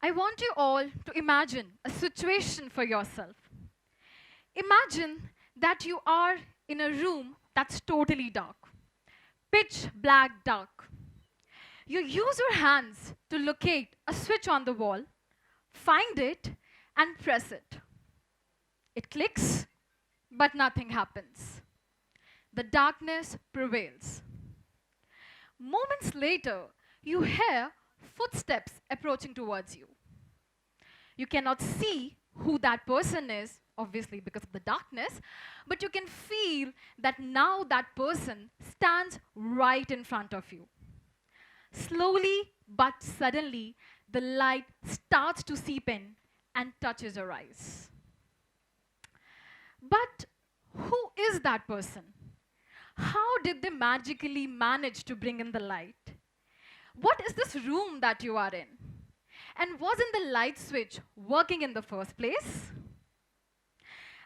I want you all to imagine a situation for yourself. Imagine that you are in a room that's totally dark, pitch black dark. You use your hands to locate a switch on the wall, find it, and press it. It clicks, but nothing happens. The darkness prevails. Moments later, you hear footsteps approaching towards you. You cannot see who that person is, obviously because of the darkness, but you can feel that now that person stands right in front of you. Slowly but suddenly, the light starts to seep in and touches your eyes. But who is that person? How did they magically manage to bring in the light? What is this room that you are in? And wasn't the light switch working in the first place?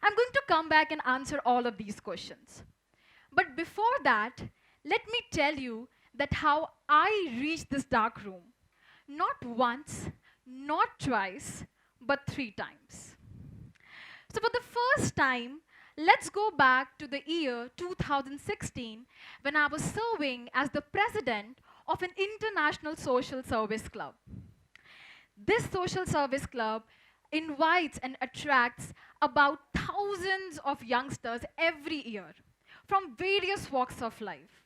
I'm going to come back and answer all of these questions. But before that, let me tell you that how I reached this dark room. Not once, not twice, but 3 times. So for the first time, let's go back to the year 2016 when I was serving as the president of an international social service club. This social service club invites and attracts about thousands of youngsters every year from various walks of life.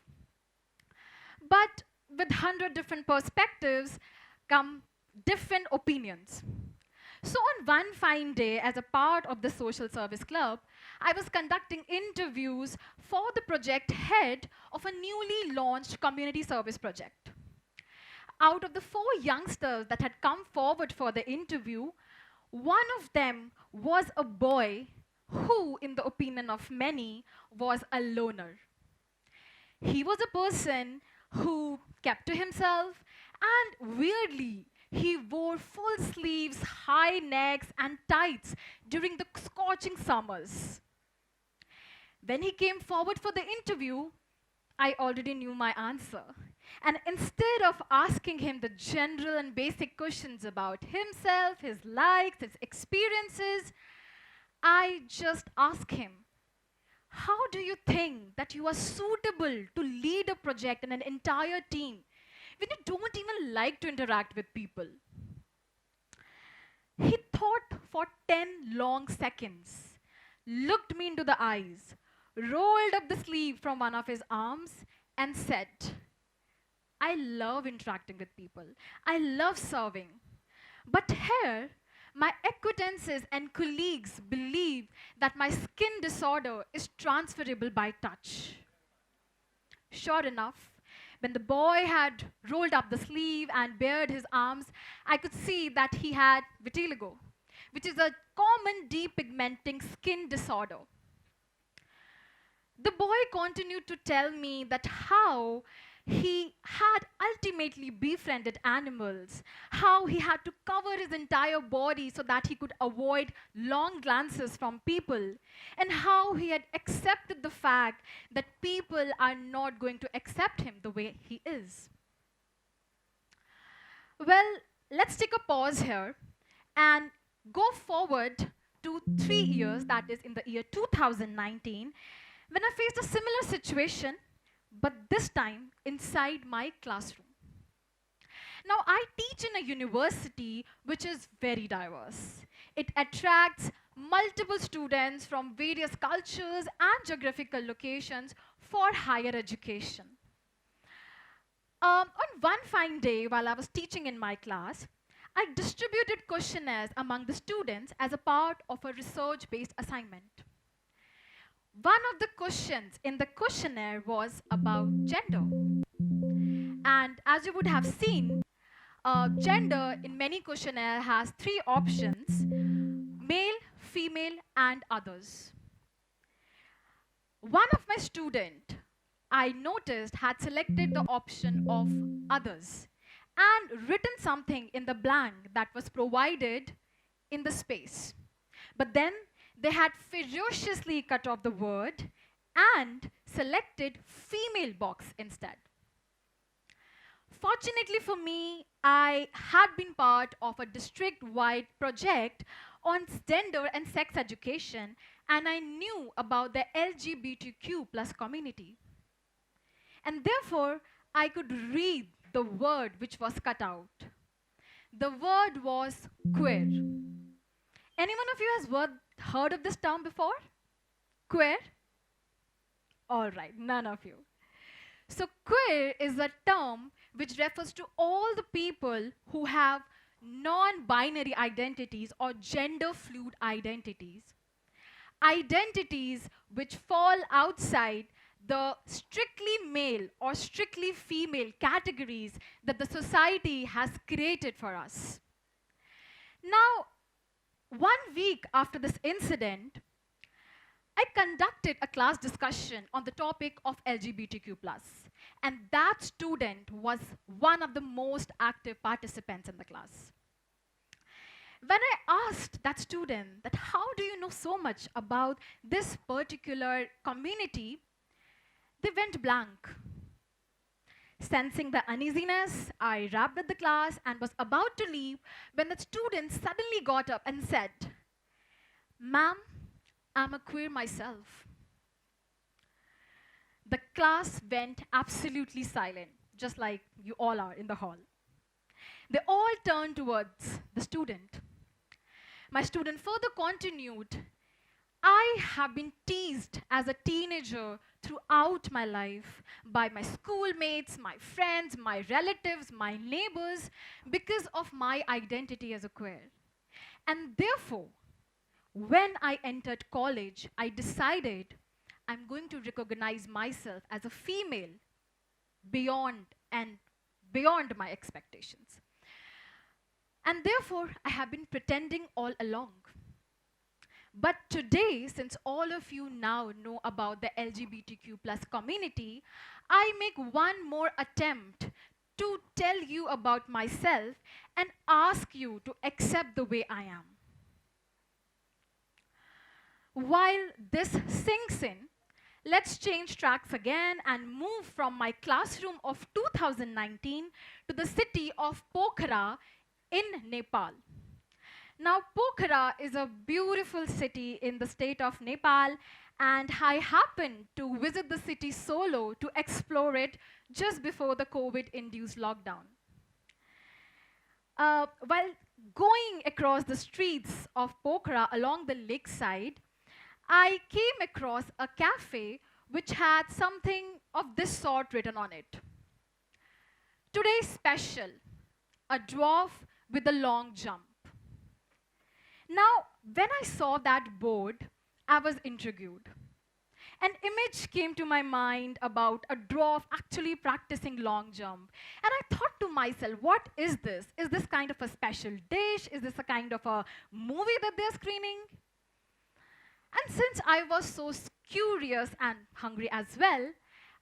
But with 100 different perspectives come different opinions. So on one fine day, as a part of the social service club, I was conducting interviews for the project head of a newly launched community service project. Out of the 4 youngsters that had come forward for the interview, one of them was a boy who, in the opinion of many, was a loner. He was a person who kept to himself, and weirdly, he wore full sleeves, high necks, and tights during the scorching summers. When he came forward for the interview, I already knew my answer. And instead of asking him the general and basic questions about himself, his likes, his experiences, I just asked him, how do you think that you are suitable to lead a project and an entire team when you don't even like to interact with people? He thought for 10 long seconds, looked me into the eyes, rolled up the sleeve from one of his arms, and said, I love interacting with people. I love serving. But here, my acquaintances and colleagues believe that my skin disorder is transferable by touch. Sure enough, when the boy had rolled up the sleeve and bared his arms, I could see that he had vitiligo, which is a common depigmenting skin disorder. The boy continued to tell me that how he had ultimately befriended animals, how he had to cover his entire body so that he could avoid long glances from people, and how he had accepted the fact that people are not going to accept him the way he is. Well, let's take a pause here and go forward to 3 years, that is in the year 2019, when I faced a similar situation, but this time inside my classroom. Now, I teach in a university which is very diverse. It attracts multiple students from various cultures and geographical locations for higher education. On one fine day, while I was teaching in my class, I distributed questionnaires among the students as a part of a research-based assignment. One of the questions in the questionnaire was about gender. And as you would have seen, gender in many questionnaires has 3 options: male, female, and others. One of my students, I noticed, had selected the option of others and written something in the blank that was provided in the space. But then they had ferociously cut off the word and selected female box instead. Fortunately for me, I had been part of a district-wide project on gender and sex education, and I knew about the LGBTQ plus community. And therefore, I could read the word which was cut out. The word was queer. Any one of you has heard of this term before? Queer? All right, none of you. So queer is a term which refers to all the people who have non-binary identities or gender fluid identities. Identities which fall outside the strictly male or strictly female categories that the society has created for us. Now, 1 week after this incident, I conducted a class discussion on the topic of LGBTQ+, and that student was one of the most active participants in the class. When I asked that student that how do you know so much about this particular community, they went blank. Sensing the uneasiness, I wrapped up the class and was about to leave when the student suddenly got up and said, "Ma'am, I'm a queer myself." The class went absolutely silent, just like you all are in the hall. They all turned towards the student. My student further continued, "I have been teased as a teenager throughout my life by my schoolmates, my friends, my relatives, my neighbors because of my identity as a queer. And therefore, when I entered college, I decided I'm going to recognize myself as a female beyond my expectations. And therefore, I have been pretending all along. But today, since all of you now know about the LGBTQ plus community, I make one more attempt to tell you about myself and ask you to accept the way I am. While this sinks in, let's change tracks again and move from my classroom of 2019 to the city of Pokhara in Nepal. Now, Pokhara is a beautiful city in the state of Nepal, and I happened to visit the city solo to explore it just before the COVID-induced lockdown. While going across the streets of Pokhara along the lakeside, I came across a cafe which had something of this sort written on it. "Today's special, a dwarf with a long jump." Now, when I saw that board, I was intrigued. An image came to my mind about a dwarf actually practicing long jump. And I thought to myself, what is this? Is this kind of a special dish? Is this a kind of a movie that they're screening? And since I was so curious and hungry as well,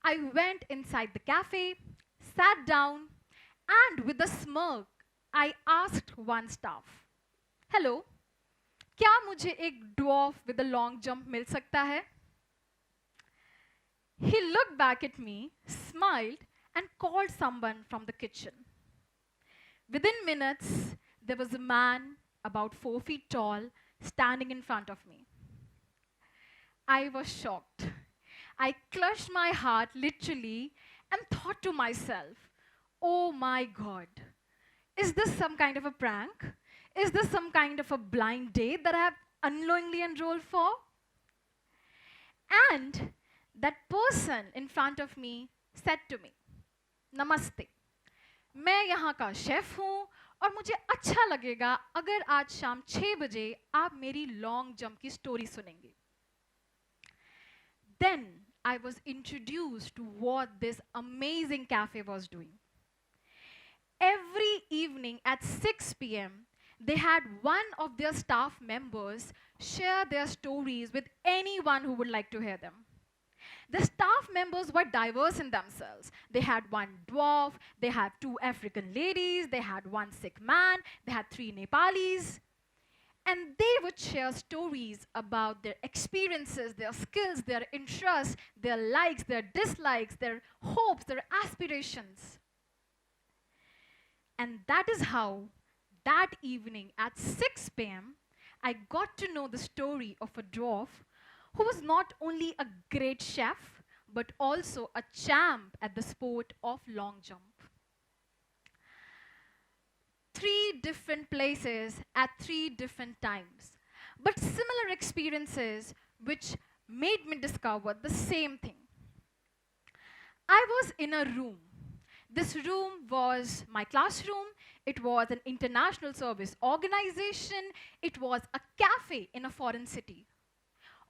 I went inside the cafe, sat down, and with a smirk, I asked one staff, "Hello, क्या मुझे एक dwarf with a long jump मिल सकता है?" He looked back at me, smiled, and called someone from the kitchen. Within minutes, there was a man about 4 feet tall standing in front of me. I was shocked. I clutched my heart literally and thought to myself, oh my God, is this some kind of a prank? Is this some kind of a blind date that I have unknowingly enrolled for? And that person in front of me said to me, "Namaste. मैं यहाँ का chef हूँ और मुझे अच्छा लगेगा अगर आज शाम 6 बजे आप मेरी लॉन्ग जंप की स्टोरी सुनेंगे." Then I was introduced to what this amazing cafe was doing. Every evening at 6 p.m., they had one of their staff members share their stories with anyone who would like to hear them. The staff members were diverse in themselves. They had one dwarf, they had 2 African ladies, they had 1 sick man, they had 3 Nepalis. And they would share stories about their experiences, their skills, their interests, their likes, their dislikes, their hopes, their aspirations. And that is how, that evening at 6 p.m., I got to know the story of a dwarf who was not only a great chef, but also a champ at the sport of long jump. Three different places at three different times, but similar experiences which made me discover the same thing. I was in a room. This room was my classroom. It was an international service organization. It was a cafe in a foreign city.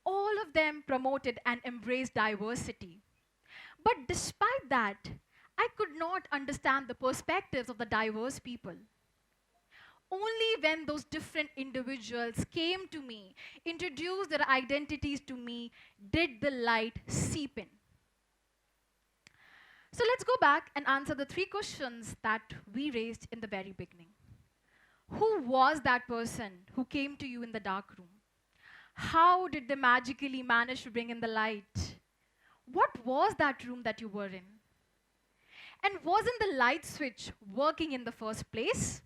All of them promoted and embraced diversity. But despite that, I could not understand the perspectives of the diverse people. Only when those different individuals came to me, introduced their identities to me, did the light seep in. So let's go back and answer the three questions that we raised in the very beginning. Who was that person who came to you in the dark room? How did they magically manage to bring in the light? What was that room that you were in? And wasn't the light switch working in the first place?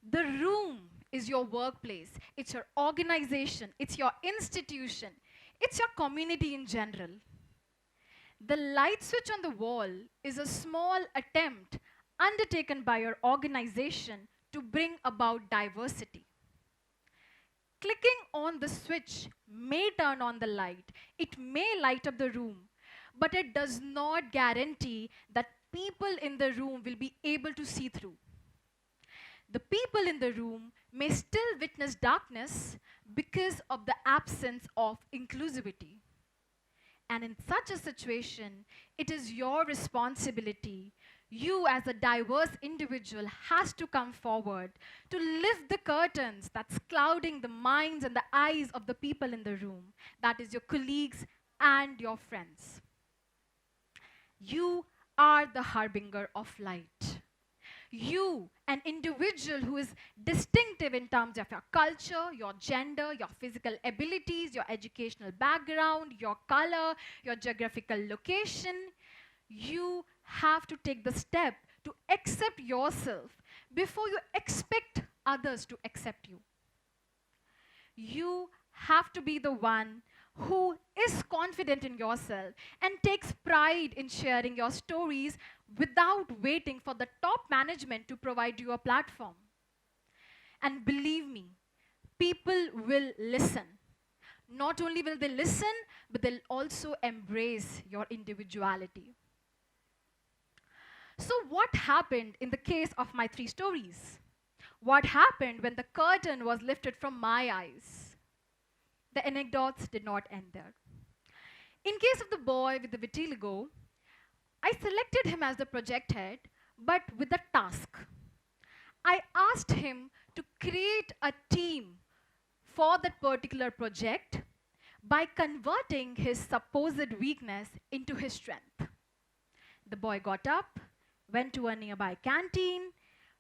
The room is your workplace, it's your organization, it's your institution, it's your community in general. The light switch on the wall is a small attempt undertaken by your organization to bring about diversity. Clicking on the switch may turn on the light, it may light up the room, but it does not guarantee that people in the room will be able to see through. The people in the room may still witness darkness because of the absence of inclusivity. And in such a situation, it is your responsibility. You as a diverse individual has to come forward to lift the curtains that's clouding the minds and the eyes of the people in the room. That is your colleagues and your friends. You are the harbinger of light. You, an individual who is distinctive in terms of your culture, your gender, your physical abilities, your educational background, your color, your geographical location, you have to take the step to accept yourself before you expect others to accept you. You have to be the one who is confident in yourself and takes pride in sharing your stories without waiting for the top management to provide you a platform. And believe me, people will listen. Not only will they listen, but they'll also embrace your individuality. So what happened in the case of my three stories? What happened when the curtain was lifted from my eyes? The anecdotes did not end there. In case of the boy with the vitiligo, I selected him as the project head, but with a task. I asked him to create a team for that particular project by converting his supposed weakness into his strength. The boy got up, went to a nearby canteen,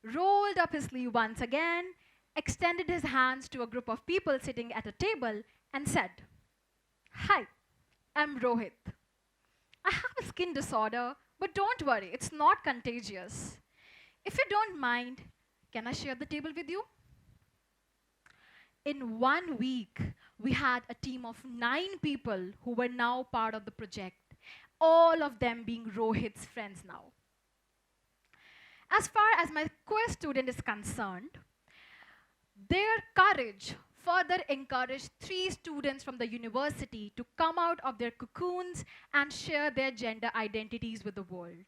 rolled up his sleeve once again, extended his hands to a group of people sitting at a table, and said, "Hi, I'm Rohit. I have a skin disorder, but don't worry, it's not contagious. If you don't mind, can I share the table with you?" In 1 week, we had a team of 9 people who were now part of the project, all of them being Rohit's friends now. As far as my queer student is concerned, their courage further encouraged 3 students from the university to come out of their cocoons and share their gender identities with the world.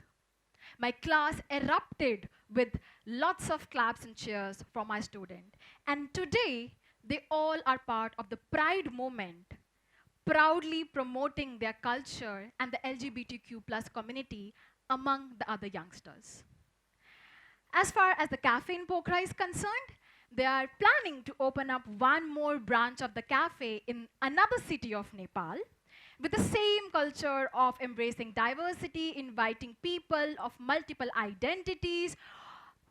My class erupted with lots of claps and cheers from my student. And today, they all are part of the Pride movement, proudly promoting their culture and the LGBTQ+ community among the other youngsters. As far as the cafe in Pokhara is concerned, they are planning to open up one more branch of the cafe in another city of Nepal with the same culture of embracing diversity, inviting people of multiple identities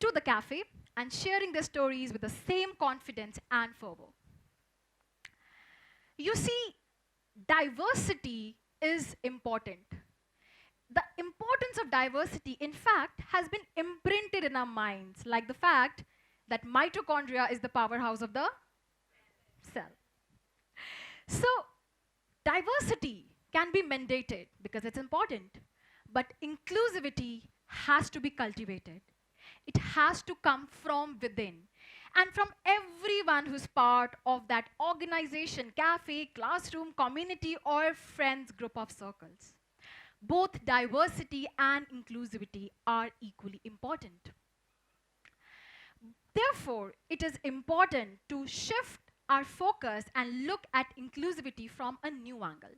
to the cafe and sharing their stories with the same confidence and fervor. You see, diversity is important. the importance of diversity, in fact, has been imprinted in our minds, like the fact that mitochondria is the powerhouse of the cell. So, diversity can be mandated because it's important, but inclusivity has to be cultivated. It has to come from within and from everyone who's part of that organization, cafe, classroom, community, or friends group of circles. Both diversity and inclusivity are equally important. Therefore, it is important to shift our focus and look at inclusivity from a new angle.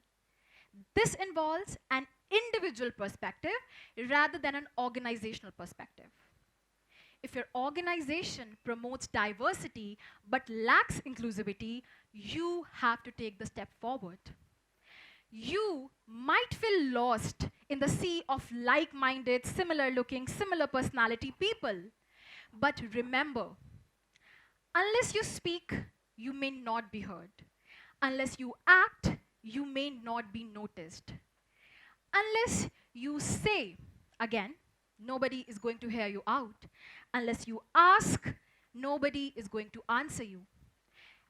This involves an individual perspective rather than an organizational perspective. If your organization promotes diversity but lacks inclusivity, you have to take the step forward. You might feel lost in the sea of like-minded, similar-looking, similar personality people. But remember, unless you speak, you may not be heard. Unless you act, you may not be noticed. Unless you say, again, nobody is going to hear you out. Unless you ask, nobody is going to answer you.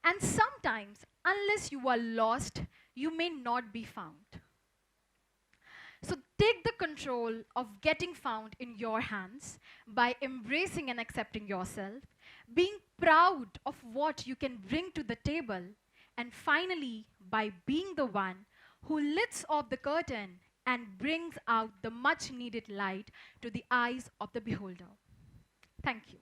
And sometimes, unless you are lost, you may not be found. So take the control of getting found in your hands by embracing and accepting yourself, being proud of what you can bring to the table, and finally, by being the one who lifts off the curtain and brings out the much needed light to the eyes of the beholder. Thank you.